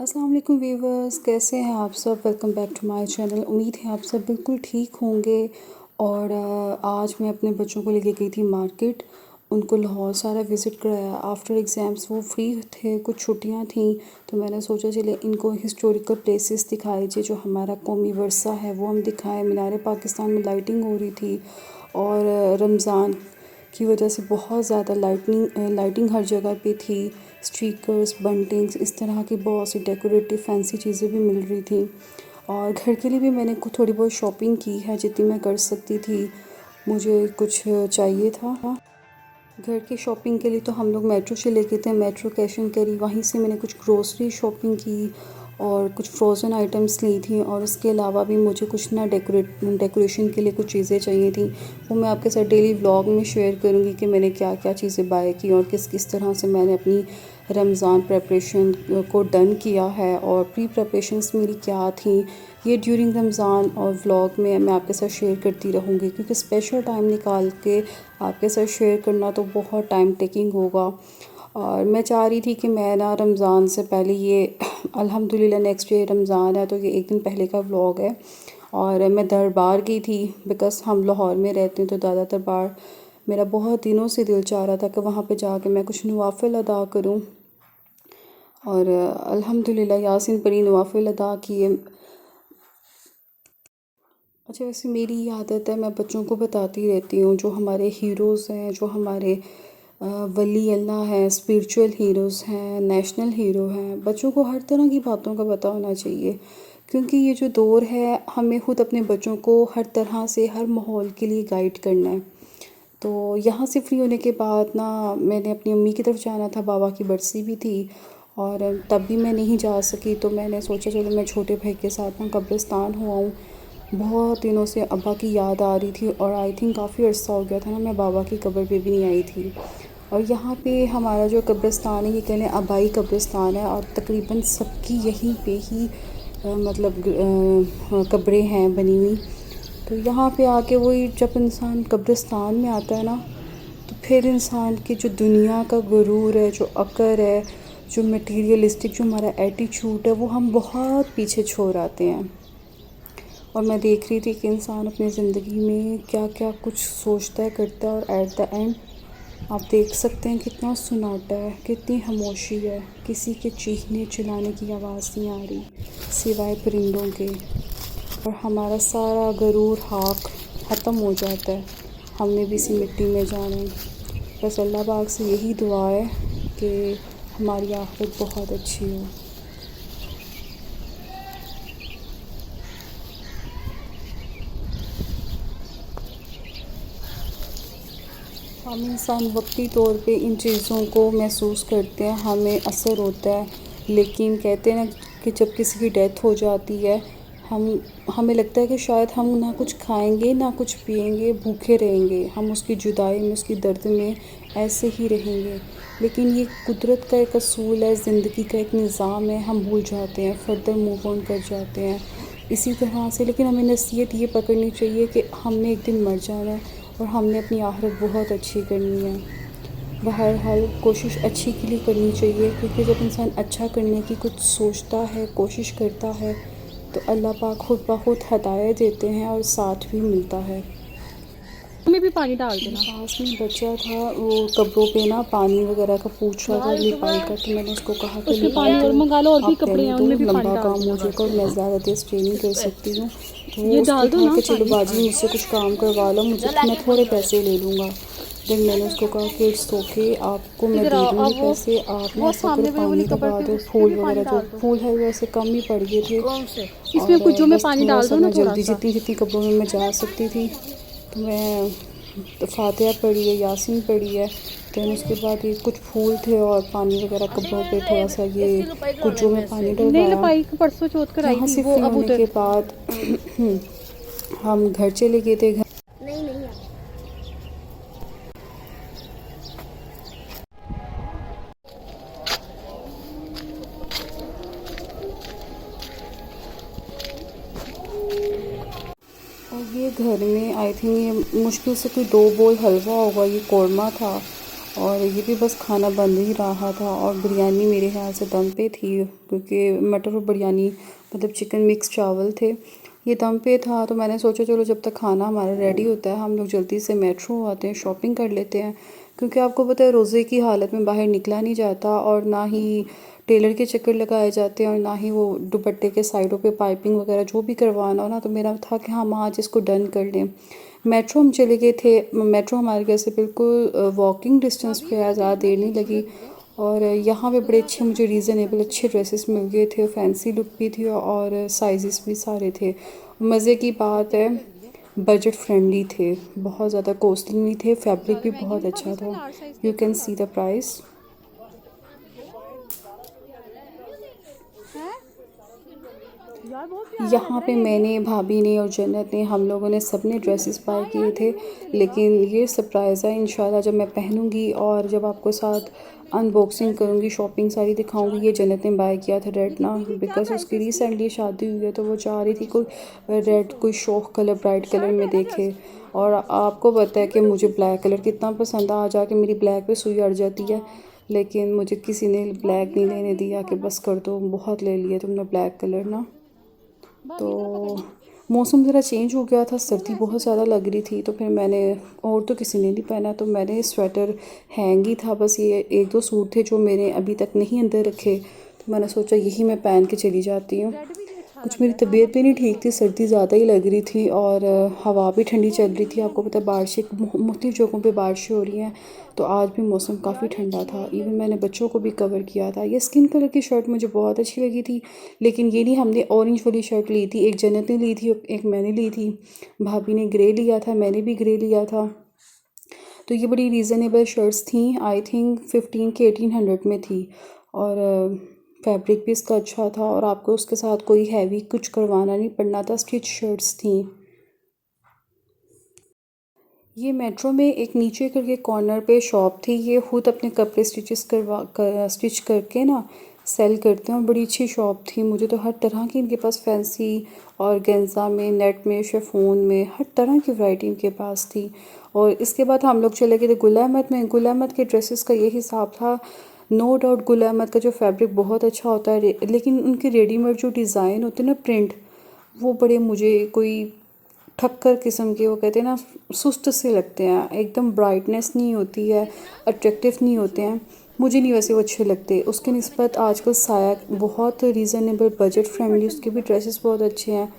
अस्सलाम वालेकुम व्यूवर्स, कैसे हैं आप सब। Welcome back to my channel. उम्मीद है आप सब बिल्कुल ठीक होंगे। और आज मैं अपने बच्चों को लेके गई थी मार्केट। उनको लाहौर सारा विज़िट कराया। आफ्टर एग्ज़ाम्स वो फ्री थे, कुछ छुट्टियां थी, तो मैंने सोचा चले इनको हिस्टोरिकल प्लेसेस दिखाए जी, जो हमारा कौमी वर्सा है वो हम दिखाएं। मीनार पाकिस्तान में लाइटिंग हो रही थी और रमज़ान की वजह से बहुत ज़्यादा लाइटिंग हर जगह पे थी। स्टिकर्स, बंटिंग्स, इस तरह की बहुत सी डेकोरेटिव फैंसी चीज़ें भी मिल रही थी। और घर के लिए भी मैंने थोड़ी बहुत शॉपिंग की है, जितनी मैं कर सकती थी। मुझे कुछ चाहिए था घर की शॉपिंग के लिए, तो हम लोग मेट्रो से लेके थे, मेट्रो कैश एंड कैरी। वहीं से मैंने कुछ ग्रोसरी शॉपिंग की और कुछ फ्रोज़न आइटम्स ली थी। और उसके अलावा भी मुझे कुछ ना डेकोरेशन के लिए कुछ चीज़ें चाहिए थी। वो मैं आपके साथ डेली व्लॉग में शेयर करूँगी कि मैंने क्या क्या चीज़ें बाय की और किस किस तरह से मैंने अपनी रमज़ान प्रेपरेशन को डन किया है और प्री प्रेपरेशंस मेरी क्या थी। ये ड्यूरिंग रमज़ान और व्लॉग में मैं आपके साथ शेयर करती रहूँगी, क्योंकि स्पेशल टाइम निकाल के आपके साथ शेयर करना तो बहुत टाइम टेकिंग होगा। और मैं चाह रही थी कि मैं ना रमज़ान से पहले ये अल्हम्दुलिल्लाह नेक्स्ट डे रमज़ान है, तो ये एक दिन पहले का व्लॉग है। और मैं दरबार गई थी, बिकॉज़ हम लाहौर में रहते हैं, तो दादा दरबार मेरा बहुत दिनों से दिल चाह रहा था कि वहाँ पे जाके मैं कुछ नवाफिल अदा करूँ। और अल्हम्दुलिल्लाह यासीन पढ़ी, नवाफिल अदा किए। अच्छा, वैसे मेरी ये आदत है, मैं बच्चों को बताती रहती हूँ जो हमारे हीरोज़ हैं, जो हमारे वली अल्लाह हैं, स्पिरिचुअल हीरोज़ हैं, नेशनल हीरो हैं। बच्चों को हर तरह की बातों का पता होना चाहिए, क्योंकि ये जो दौर है, हमें ख़ुद अपने बच्चों को हर तरह से हर माहौल के लिए गाइड करना है। तो यहाँ से फ्री होने के बाद ना मैंने अपनी अम्मी की तरफ जाना था, बाबा की बरसी भी थी और तब भी मैं नहीं जा सकी। तो मैंने सोचा चलो मैं छोटे भाई के साथ ना कब्रिस्तान हुआ हूँ। बहुत दिनों से अब्बा की याद आ रही थी और आई थिंक काफ़ी अर्सा हो गया था ना मैं बाबा की कब्र पे भी नहीं आई थी। और यहाँ पे हमारा जो कब्रिस्तान है, ये कहने आबाई कब्रिस्तान है और तकरीबन सबकी यहीं पे ही मतलब कब्रें हैं बनी हुई। तो यहाँ पे आके वही जब इंसान कब्रिस्तान में आता है ना, तो फिर इंसान की जो दुनिया का गुरूर है, जो अक्ल है, जो मटीरियलिस्टिक जो हमारा एटीट्यूड है, वो हम बहुत पीछे छोड़ आते हैं। और मैं देख रही थी कि इंसान अपनी ज़िंदगी में क्या क्या कुछ सोचता है, करता है, और एट द एंड आप देख सकते हैं कितना सन्नाटा है, कितनी खामोशी है। किसी के चीखने चिल्लाने की आवाज़ नहीं आ रही सिवाय परिंदों के। और हमारा सारा गरूर हाक ख़त्म हो जाता है, हमने भी इसी मिट्टी में जाना है। बस अल्लाह पाक से यही दुआ है कि हमारी आखिरत बहुत अच्छी हो। हम इंसान वक्ती तौर पे इन चीज़ों को महसूस करते हैं, हमें असर होता है, लेकिन कहते हैं ना कि जब किसी की डेथ हो जाती है, हमें लगता है कि शायद हम ना कुछ खाएंगे ना कुछ पिएंगे, भूखे रहेंगे, हम उसकी जुदाई में, उसकी दर्द में ऐसे ही रहेंगे। लेकिन ये कुदरत का एक असूल है, ज़िंदगी का एक निज़ाम है, हम भूल जाते हैं, फर्दर मूव ऑन कर जाते हैं इसी तरह से। लेकिन हमें नसीहत ये पकड़नी चाहिए कि हमने एक दिन मर जाना है और हमने अपनी आखिरत बहुत अच्छी करनी है। बहरहाल कोशिश अच्छी के लिए करनी चाहिए, क्योंकि जब इंसान अच्छा करने की कुछ सोचता है, कोशिश करता है, तो अल्लाह पाक खुद ब खुद हदायत देते हैं और साथ भी मिलता है। में भी पानी डाल देना। पास में बच्चा था, वो कब्रों पे ना पानी वगैरह का पूछ रहा था लिपाई का, तो मैंने उसको कहा कि उसमें लिपाई पानी और तो मंगा लो, और भी आप कपड़े रहने हैं दो, उनमें भी पानी लंबा डाल काम हो देना। जाएगा और मैं ज़्यादा देर स्टे नहीं कर सकती हूँ। तो वो ये उसको डाल दो था ना कि चलो पानी। बाजी मुझसे कुछ काम करवा लो, मुझे मैं थोड़े पैसे ले लूँगा। देन मैंने उसको कहा कि इट्स ओके, आपको मैं इधर दे आओ, दूँगी अब पैसे, आप ना वो ऐसा करो सामने वो वाली पानी कबर लगा थी, दो। उस पे फूल भी पानी वगैरह तो डाल दो। फूल है वैसे कम ही पड़ गए थे इसमें और कुछों में बस पानी थोड़ा डाल सा दो ना, मैं थोड़ा जल्दी सा। जितनी जितनी कब्रों में मैं जा सकती थी, तो मैं तो फातिहा पढ़ी है, यासीन पढ़ी है। दैन उसके बाद ये कुछ फूल थे और पानी वगैरह कब्रों पे थोड़ा सा ये कुज्जों में पानी नहीं डलवाया। लपाई, परसों चौथ कर आई यहाँ थी से वो फ्री अब होने उधर। के बाद हम घर चले गए थे। और ये घर में आई थिंक ये मुश्किल से कोई 2 बोल हलवा होगा, ये कौरमा था और ये भी बस खाना बन ही रहा था और बिरयानी मेरे ख्याल से दम पे थी, क्योंकि मटर और बिरयानी मतलब चिकन मिक्स चावल थे, ये दम पे था। तो मैंने सोचा चलो जब तक खाना हमारा रेडी होता है हम लोग जल्दी से मेट्रो आते हैं, शॉपिंग कर लेते हैं, क्योंकि आपको पता है रोज़े की हालत में बाहर निकला नहीं जाता और ना ही टेलर के चक्कर लगाए जाते हैं और ना ही वो दुपट्टे के साइडों पे पाइपिंग वगैरह जो भी करवाना हो ना। तो मेरा था कि हम आज इसको डन कर लें। मेट्रो हम चले गए थे, मेट्रो हमारे घर से बिल्कुल वॉकिंग डिस्टेंस पे है, ज़्यादा देर नहीं लगी। और यहाँ पे बड़े अच्छे मुझे रीज़नेबल अच्छे ड्रेसेस मिल गए थे, फैंसी लुक भी थी और साइज़ेस भी सारे थे। मज़े की बात है बजट फ्रेंडली थे, बहुत ज़्यादा कॉस्टली नहीं थे, फैब्रिक भी बहुत अच्छा था। You can see the price. यहाँ पे मैंने, भाभी ने और जन्नत ने, हम लोगों ने सब ने ड्रेसेस बाय किए थे, लेकिन ये सरप्राइज़ है इंशाल्लाह जब मैं पहनूंगी और जब आपको साथ अनबॉक्सिंग करूँगी, शॉपिंग सारी दिखाऊंगी। ये जन्नत ने बाय किया था रेड ना, बिकॉज उसकी रिसेंटली शादी हुई है तो वो चाह रही थी कोई रेड, कोई शौक कलर ब्राइट कलर में देखे। और आपको पता है कि मुझे ब्लैक कलर कितना पसंद आ जाके मेरी ब्लैक पे सुई अड़ जाती है, लेकिन मुझे किसी ने ब्लैक नहीं लेने दिया कि बस कर दो, बहुत ले लिए तुमने ब्लैक कलर ना। तो मौसम ज़रा चेंज हो गया था, सर्दी बहुत ज़्यादा लग रही थी, तो फिर मैंने, और तो किसी ने नहीं पहना, तो मैंने स्वेटर हैंग ही था, बस ये एक दो सूट थे जो मेरे अभी तक नहीं अंदर रखे, तो मैंने सोचा यही मैं पहन के चली जाती हूँ। कुछ मेरी तबीयत भी नहीं ठीक थी, सर्दी ज़्यादा ही लग रही थी और हवा भी ठंडी चल रही थी। आपको पता है बारिशें मुख्तलिफ़ जगहों पे बारिशें हो रही हैं, तो आज भी मौसम काफ़ी ठंडा था। इवन मैंने बच्चों को भी कवर किया था। ये स्किन कलर की शर्ट मुझे बहुत अच्छी लगी थी, लेकिन ये नहीं, हमने ऑरेंज वाली शर्ट ली थी, एक जन्नत ने ली थी, एक मैंने ली थी, भाभी ने ग्रे लिया था, मैंने भी ग्रे लिया था। तो ये बड़ी रीज़नेबल शर्ट्स थी, आई थिंक 15 के 1800 में थी और फैब्रिक भी इसका अच्छा था और आपको उसके साथ कोई हैवी कुछ करवाना नहीं पड़ना था, स्टिच शर्ट्स थी। ये मेट्रो में एक नीचे करके कॉर्नर पे शॉप थी, ये खुद अपने कपड़े स्टिच करके ना सेल करते हैं और बड़ी अच्छी शॉप थी। मुझे तो हर तरह की इनके पास फैंसी और गेंजा में, नेट में, शिफॉन में, हर तरह की वैरायटी इनके पास थी। और इसके बाद हम लोग चले गए थे गुल अहमद में। गुल अहमद के ड्रेसेस का ये हिसाब था, नो डाउट गुल अहमद का जो फैब्रिक बहुत अच्छा होता है, लेकिन उनके रेडीमेड जो डिज़ाइन होते हैं ना, प्रिंट, वो बड़े मुझे कोई ठक्कर किस्म के, वो कहते हैं ना, सुस्त से लगते हैं, एकदम ब्राइटनेस नहीं होती है, अट्रैक्टिव नहीं होते हैं, मुझे नहीं वैसे वो अच्छे लगते। उसके निस्बत आजकल साया बहुत रीज़नेबल बजट फ्रेंडली, उसके भी ड्रेसेस बहुत अच्छे हैं।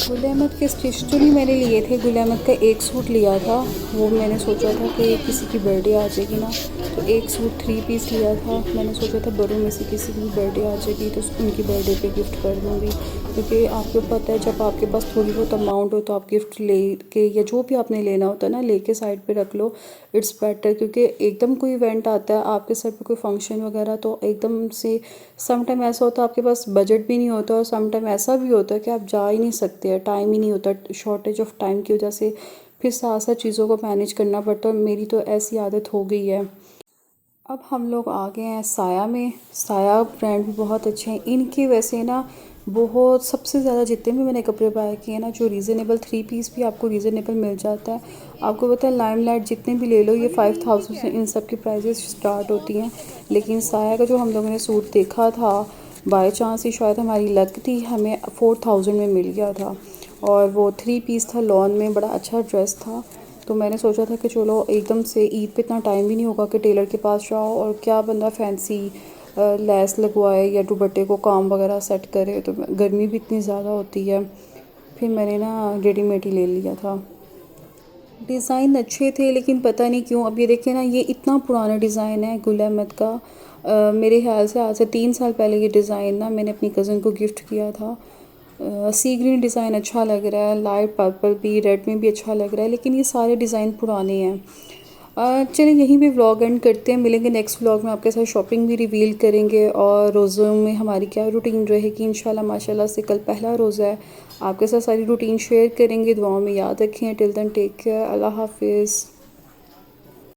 गुल अहमद के स्टिच तो नहीं मैंने लिए थे, गुल अहमद का एक सूट लिया था, वो मैंने सोचा था कि किसी की बर्थडे आ जाएगी ना, तो एक सूट 3 पीस लिया था। मैंने सोचा था बड़ों में से किसी की बर्थडे आ जाएगी तो उनकी बर्थडे पे गिफ्ट कर दूँगी, क्योंकि आपको पता है जब आपके पास थोड़ी बहुत अमाउंट हो तो आप गिफ्ट ले के, या जो भी आपने लेना होता है ना, लेके साइड पे रख लो, इट्स बेटर। क्योंकि एकदम कोई इवेंट आता है आपके सर पे, कोई फंक्शन वगैरह, तो एकदम से सम टाइम ऐसा होता है आपके पास बजट भी नहीं होता और सम टाइम ऐसा भी होता है कि आप जा ही नहीं सकते, टाइम ही नहीं होता, शॉर्टेज ऑफ टाइम की वजह से फिर साथ साथ चीज़ों को मैनेज करना पड़ता है। और मेरी तो ऐसी आदत हो गई है। अब हम लोग आ गए हैं साया में। साया ब्रांड भी बहुत अच्छे हैं इनके, वैसे ना बहुत सबसे ज़्यादा जितने भी मैंने कपड़े बाय किए ना, जो रीज़नेबल 3 पीस भी आपको रीज़नेबल मिल जाता है। आपको पता है लाइमलाइट जितने भी ले लो, ये 5000 से इन सब की प्राइजेस स्टार्ट होती हैं, लेकिन साया का जो हम लोगों ने सूट देखा था, बाय चांस ही शायद हमारी लक थी, हमें 4000 में मिल गया था और वो 3 पीस था, लॉन में, बड़ा अच्छा ड्रेस था। तो मैंने सोचा था कि चलो एकदम से ईद पे इतना टाइम भी नहीं होगा कि टेलर के पास जाओ और क्या बंदा फैंसी लेस लगवाए या दुपट्टे को काम वगैरह सेट करे, तो गर्मी भी इतनी ज़्यादा होती है। फिर मैंने ना रेडीमेड ही ले लिया था। डिज़ाइन अच्छे थे, लेकिन पता नहीं क्यों, अब ये देखिए ना, ये इतना पुराना डिज़ाइन है गुल अहमद का। मेरे ख्याल से आज से 3 साल पहले ये डिज़ाइन ना मैंने अपनी कज़न को गिफ्ट किया था। सी ग्रीन डिज़ाइन अच्छा लग रहा है, लाइट पर्पल भी, रेड में भी अच्छा लग रहा है, लेकिन ये सारे डिज़ाइन पुराने हैं। चलिए यहीं पे व्लॉग एंड करते हैं, मिलेंगे नेक्स्ट व्लॉग में, आपके साथ शॉपिंग भी रिवील करेंगे और रोज़ों में हमारी क्या रूटीन रहेगी इंशाल्लाह। माशाल्लाह से कल पहला रोज़ा है, आपके साथ सारी रूटीन शेयर करेंगे। दुआओं में याद रखें। टिल देन टेक केयर, अल्लाह हाफिज़।